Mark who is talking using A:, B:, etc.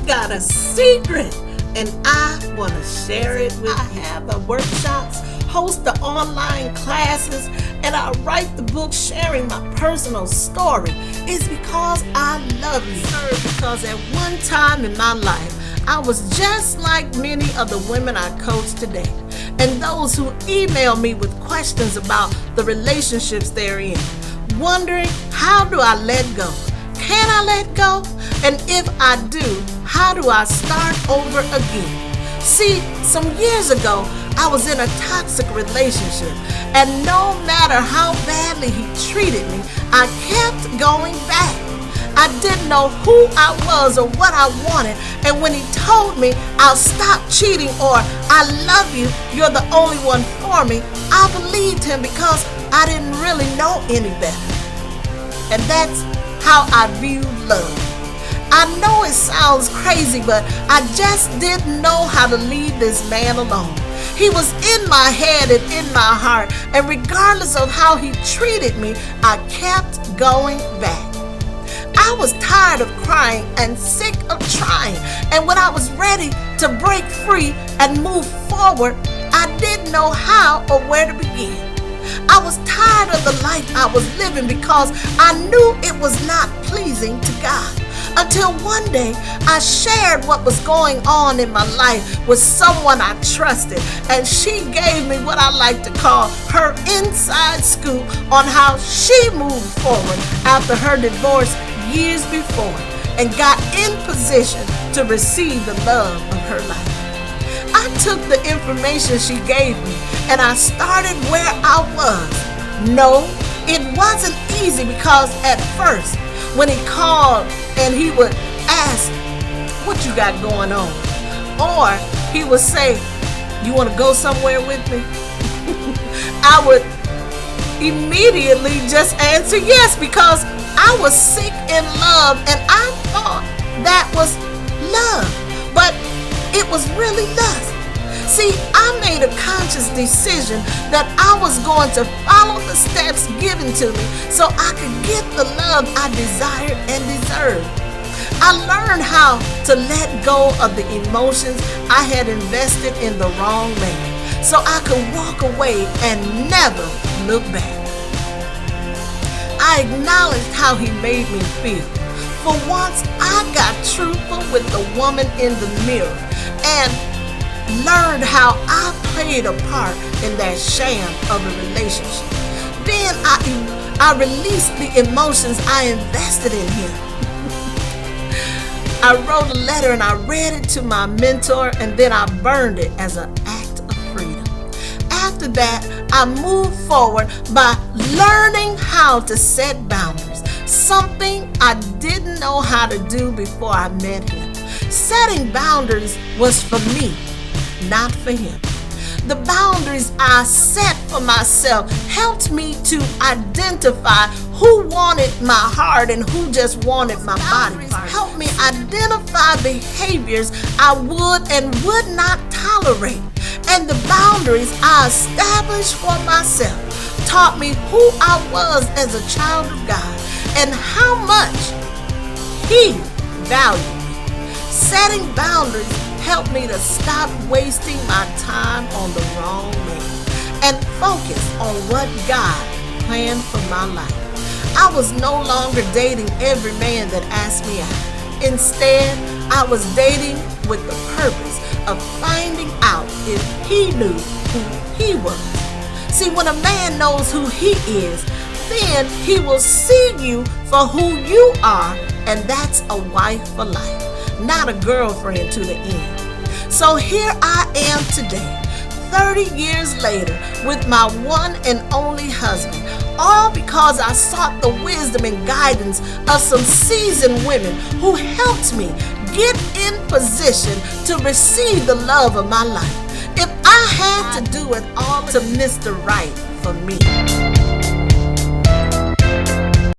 A: got a secret, and I want to share it with you. I have the workshops, host the online classes, and I write the book sharing my personal story. It's because I love you. Because at one time in my life, I was just like many of the women I coach today, and those who email me with questions about the relationships they're in, wondering, how do I let go? Can I let go? And if I do, how do I start over again? See, some years ago, I was in a toxic relationship, and no matter how badly he treated me, I kept going back. I didn't know who I was or what I wanted, and when he told me, I'll stop cheating or I love you, you're the only one for me, I believed him because I didn't really know any better. And that's how I view love. I know it sounds crazy, but I just didn't know how to leave this man alone. He was in my head and in my heart, and regardless of how he treated me, I kept going back. I was tired of crying and sick of trying, and when I was ready to break free and move forward, I didn't know how or where to begin. I was tired of the life I was living because I knew it was not pleasing to God. Until one day, I shared what was going on in my life with someone I trusted, and she gave me what I like to call her inside scoop on how she moved forward after her divorce years before and got in position to receive the love of her life. I took the information she gave me and I started where I was. No, it wasn't easy because at first, when he called and he would ask, what you got going on? Or he would say, you want to go somewhere with me? I would immediately just answer yes, because I was sick in love and I thought that was love, but it was really lust. See, I made a conscious decision that I was going to follow the steps given to me so I could get the love I desired and deserved. I learned how to let go of the emotions I had invested in the wrong man so I could walk away and never look back. I acknowledged how he made me feel. For once, I got truthful with the woman in the mirror and learned how I played a part in that sham of a relationship. Then I released the emotions I invested in him. I wrote a letter and I read it to my mentor, and then I burned it as an act of freedom. After that, I moved forward by learning how to set boundaries, something I didn't know how to do before I met him. Setting boundaries was for me, not for him. The boundaries I set for myself helped me to identify who wanted my heart and who just wanted my body. Helped me identify behaviors I would and would not tolerate. And the boundaries I established for myself taught me who I was as a child of God and how much he valued me. Setting boundaries helped me to stop wasting my time on the wrong man and focus on what God planned for my life. I was no longer dating every man that asked me out. Instead, I was dating with the purpose of finding out if he knew who he was. See, when a man knows who he is, then he will see you for who you are, and that's a wife for life, not a girlfriend to the end. So here I am today, 30 years later, with my one and only husband, all because I sought the wisdom and guidance of some seasoned women who helped me get in position to receive the love of my life. If I had to do it all to Mr. Right for me.